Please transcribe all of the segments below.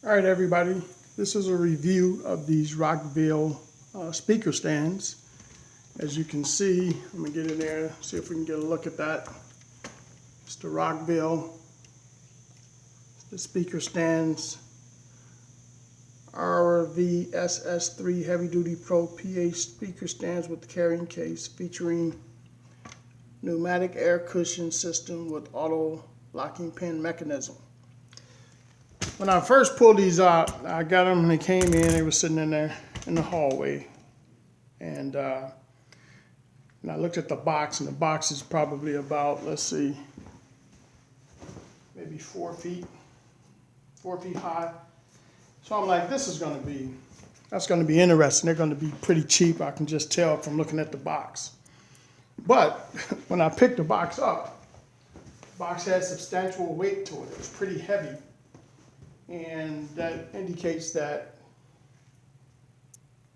All right, everybody. This is a review of these Rockville speaker stands. As you can see, I'm gonna get in there, see if we can get a look at that. It's the Rockville, the speaker stands, rvss3 Heavy Duty Pro PA speaker stands with the carrying case, featuring pneumatic air cushion system with auto locking pin mechanism. When I first pulled these out, I got them and they came in, they were sitting in there in the hallway. And I looked at the box, and the box is probably about, let's see, maybe 4 feet high. So I'm like, that's gonna be interesting. They're gonna be pretty cheap, I can just tell from looking at the box. But when I picked the box up, the box had substantial weight to it. It was pretty heavy. And that indicates that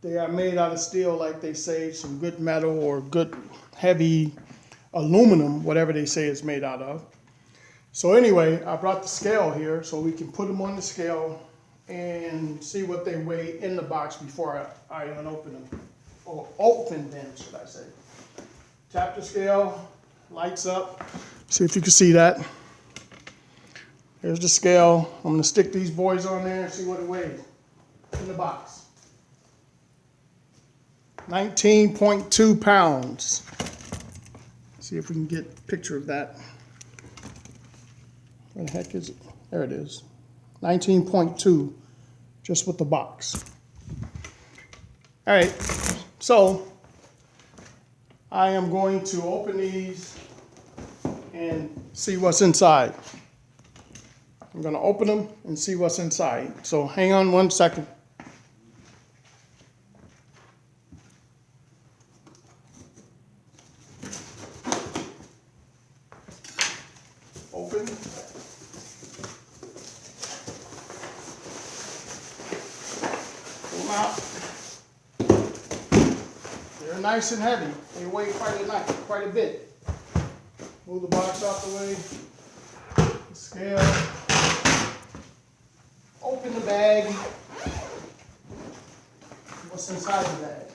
they are made out of steel, like they say, some good metal or good heavy aluminum, whatever they say it's made out of. So anyway, I brought the scale here so we can put them on the scale and see what they weigh in the box before I unopen them, or open them, should I say. Tap the scale, lights up. See if you can see that. Here's the scale. I'm going to stick these boys on there and see what it weighs in the box. 19.2 pounds. See if we can get a picture of that. Where the heck is it? There it is. 19.2, just with the box. All right, so I am going to open these and see what's inside. I'm going to open them and see what's inside. So hang on 1 second. Open. Pull them out. They're nice and heavy. They weigh quite a bit. Move the box out the way. The scale. Open the bag. What's inside the bag?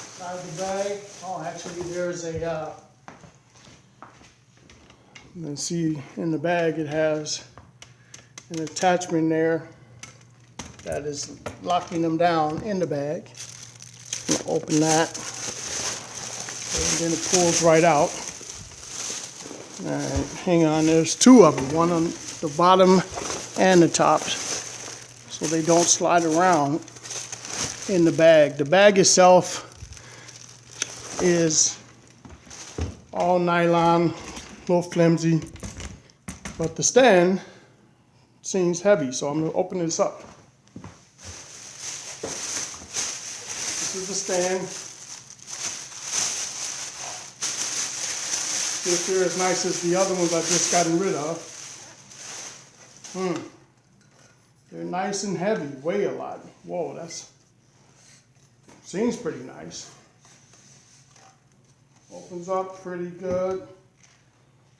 Inside the bag. Oh, actually, there's a. Let's see. In the bag, it has an attachment there that is locking them down in the bag. Open that, and then it pulls right out. All right, hang on, there's 2 of them, one on the bottom and the top, so they don't slide around in the bag. The bag itself is all nylon, a little flimsy, but the stand seems heavy, so I'm going to open this up. This is the stand. If they're as nice as the other ones I just gotten rid of. They're nice and heavy, weigh a lot. Whoa, that's seems pretty nice. Opens up pretty good.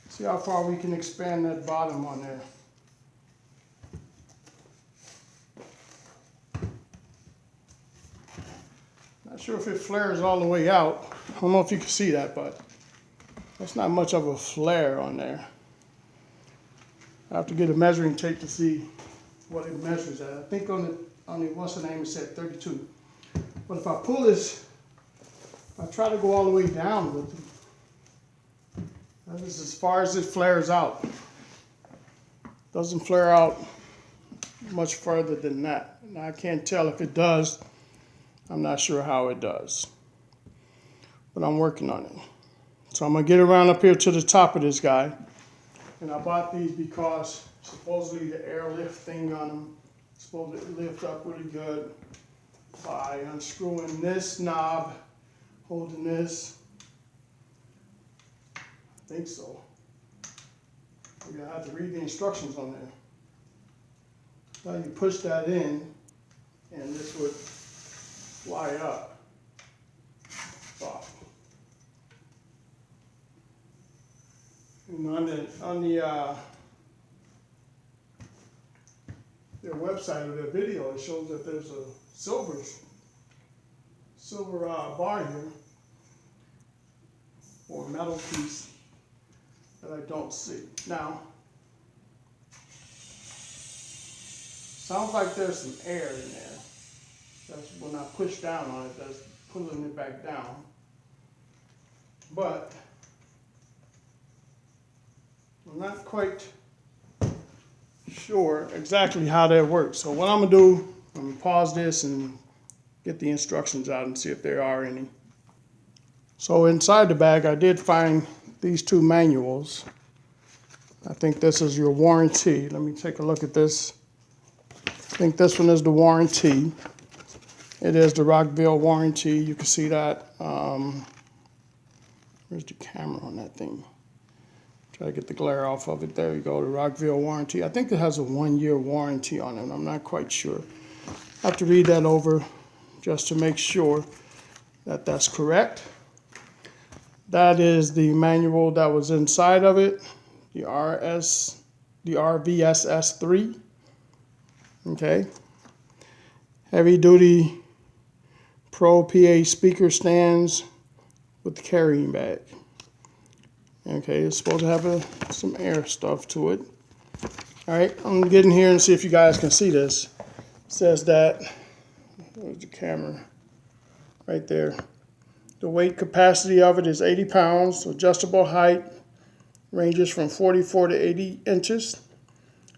See how far we can expand that bottom on there. Not sure if it flares all the way out. I don't know if you can see that, but that's not much of a flare on there. I have to get a measuring tape to see what it measures at. I think on the what's the name, it said 32. But if I pull this, if I try to go all the way down with it, that is as far as it flares out. Doesn't flare out much further than that. And I can't tell if it does. I'm not sure how it does. But I'm working on it. So I'm going to get around up here to the top of this guy. And I bought these because supposedly the airlift thing on them is supposed to lift up really good by unscrewing this knob, holding this. I think so. Maybe I have to read the instructions on there. Now you push that in and this would fly up. And on the their website or their video, it shows that there's a silver bar here, or metal piece that I don't see. Now, sounds like there's some air in there. That's when I push down on it, that's pulling it back down. But I'm not quite sure exactly how that works. So what I'm gonna do, I'm gonna pause this and get the instructions out and see if there are any. So inside the bag, I did find these two manuals. I think this is your warranty. Let me take a look at this. I think this one is the warranty. It is the Rockville warranty. You can see that. Where's the camera on that thing? Try to get the glare off of it. There you go, the Rockville warranty. I think it has a 1-year warranty on it. I'm not quite sure. I have to read that over just to make sure that that's correct. That is the manual that was inside of it, the rvss3. Okay. Heavy duty Pro PA speaker stands with the carrying bag. Okay, it's supposed to have some air stuff to it. All right, I'm gonna get in here and see if you guys can see this. It says that, where's the camera? Right there. The weight capacity of it is 80 pounds. Adjustable height ranges from 44 to 80 inches.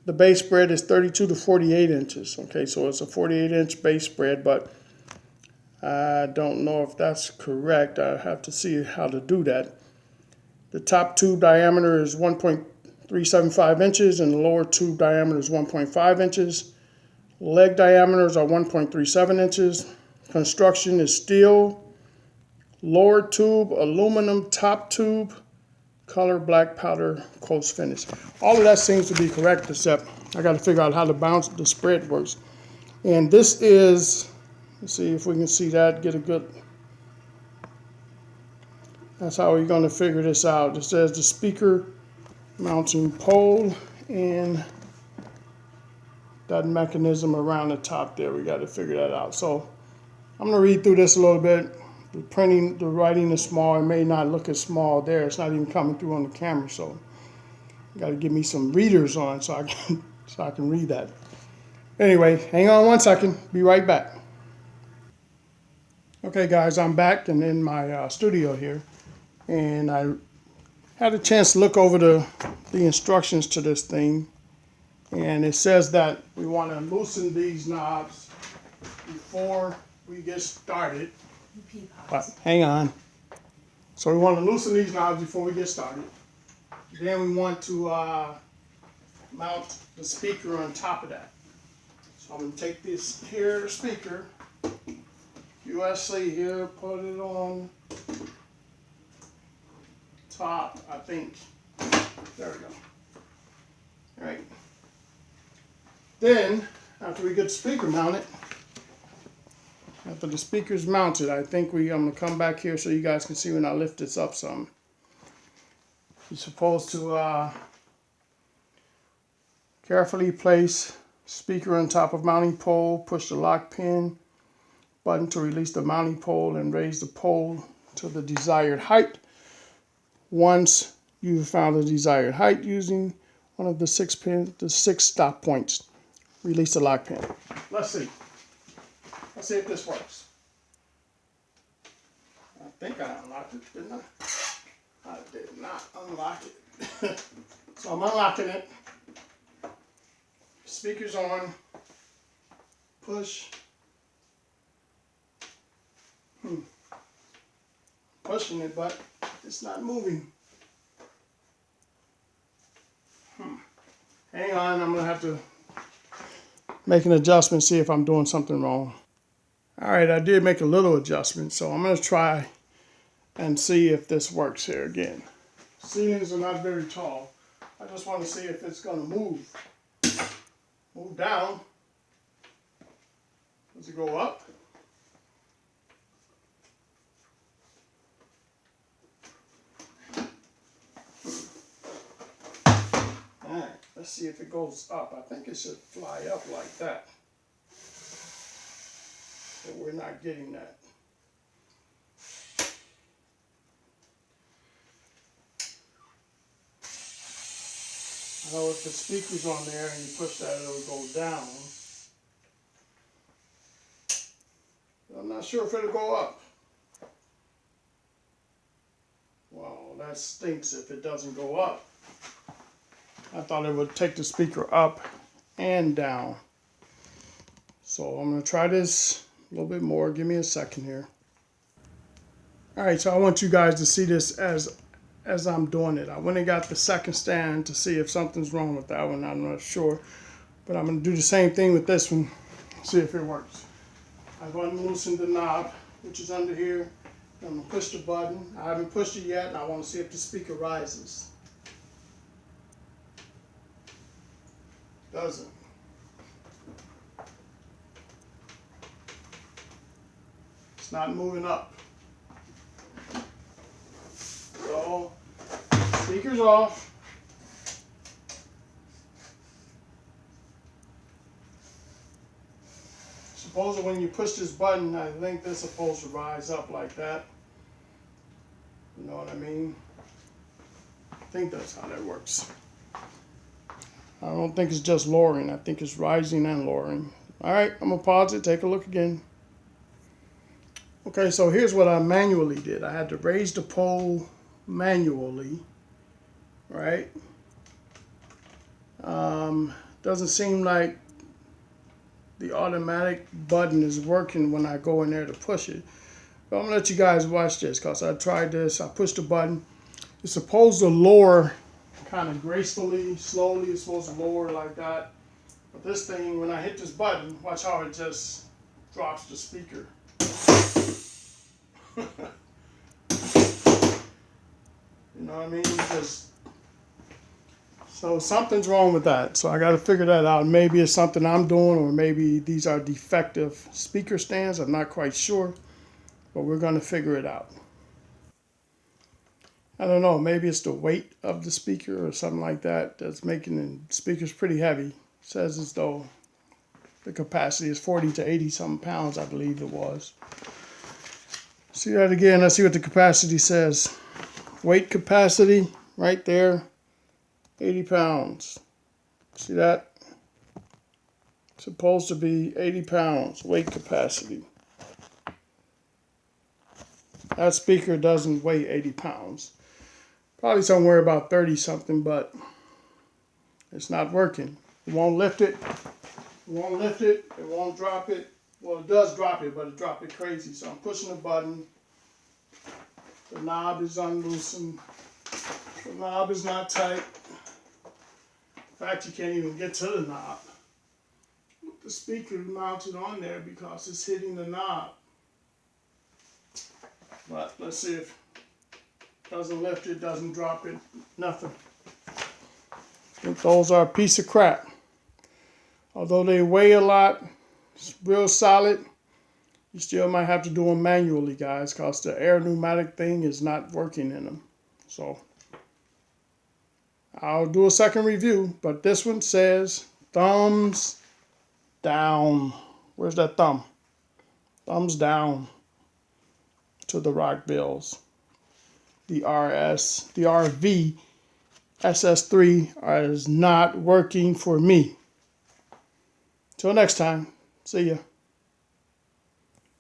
The base spread is 32 to 48 inches. Okay, so it's a 48-inch base spread, but I don't know if that's correct. I have to see how to do that. The top tube diameter is 1.375 inches and the lower tube diameter is 1.5 inches. Leg diameters are 1.37 inches. Construction is steel, lower tube, aluminum, top tube, color black powder, close finish. All of that seems to be correct, except I got to figure out how the spread works. And this is, let's see if we can see that, get a good, that's how we're going to figure this out. It says the speaker mounting pole and that mechanism around the top there. We got to figure that out. So I'm going to read through this a little bit. The writing is small. It may not look as small there. It's not even coming through on the camera. So you got to give me some readers on so I can read that. Anyway, hang on one second. Be right back. Okay, guys, I'm back and in my studio here. And I had a chance to look over the instructions to this thing. And it says that we want to loosen these knobs before we get started. But hang on. So we want to loosen these knobs before we get started. Then we want to mount the speaker on top of that. So I'm going to take this here, the speaker, USB here, put it on top, I think. There we go. All right. Then, after we get the speaker mounted, after the speaker's mounted, I think I'm going to come back here so you guys can see when I lift this up some. You're supposed to carefully place speaker on top of mounting pole, push the lock pin button to release the mounting pole and raise the pole to the desired height. Once you've found the desired height using one of the 6 stop points, release the lock pin. Let's see. Let's see if this works. I think I unlocked it, didn't I? I did not unlock it. So I'm unlocking it. Speaker's on. Push. Pushing it, but it's not moving. Hang on, I'm gonna have to make an adjustment, see if I'm doing something wrong. All right, I did make a little adjustment, so I'm gonna try and see if this works here again. Ceilings are not very tall. I just want to see if it's gonna move. Move down. Does it go up? Let's see if it goes up. I think it should fly up like that. But we're not getting that. I know if the speaker's on there and you push that, it'll go down. But I'm not sure if it'll go up. Well, that stinks if it doesn't go up. I thought it would take the speaker up and down. So I'm going to try this a little bit more. Give me a second here. Alright, so I want you guys to see this as I'm doing it. I went and got the second stand to see if something's wrong with that one. I'm not sure. But I'm going to do the same thing with this one. See if it works. I've unloosened the knob, which is under here. I'm going to push the button. I haven't pushed it yet, and I want to see if the speaker rises. Doesn't. It's not moving up. So, speaker's off. Suppose when you push this button, I think this is supposed to rise up like that. You know what I mean? I think that's how that works. I don't think it's just lowering. I think it's rising and lowering. All right, I'm going to pause it, take a look again. Okay, so here's what I manually did. I had to raise the pole manually, right? Doesn't seem like the automatic button is working when I go in there to push it. But I'm going to let you guys watch this because I tried this. I pushed the button. It's supposed to lower kind of gracefully, slowly. It's supposed to lower like that. But this thing, when I hit this button, watch how it just drops the speaker. You know what I mean? So something's wrong with that. So I got to figure that out. Maybe it's something I'm doing, or maybe these are defective speaker stands. I'm not quite sure, but we're going to figure it out. I don't know. Maybe it's the weight of the speaker or something like that that's making the speakers pretty heavy. It says as though the capacity is 40 to 80 something pounds, I believe it was. See that again. Let's see what the capacity says. Weight capacity right there, 80 pounds. See that? It's supposed to be 80 pounds weight capacity. That speaker doesn't weigh 80 pounds. Probably somewhere about 30 something, but it's not working. It won't lift it. It won't lift it. It won't drop it. Well, it does drop it, but it dropped it crazy. So I'm pushing the button. The knob is unloosened. The knob is not tight. In fact, you can't even get to the knob. The speaker is mounted on there because it's hitting the knob. But let's see if it doesn't lift it, doesn't drop it, nothing. I think those are a piece of crap. Although they weigh a lot, it's real solid. You still might have to do them manually, guys, because the air pneumatic thing is not working in them. So I'll do a second review, but this one says thumbs down. Where's that thumb? Thumbs down to the Rockvilles. The rvss3 is not working for me. Till next time, see ya.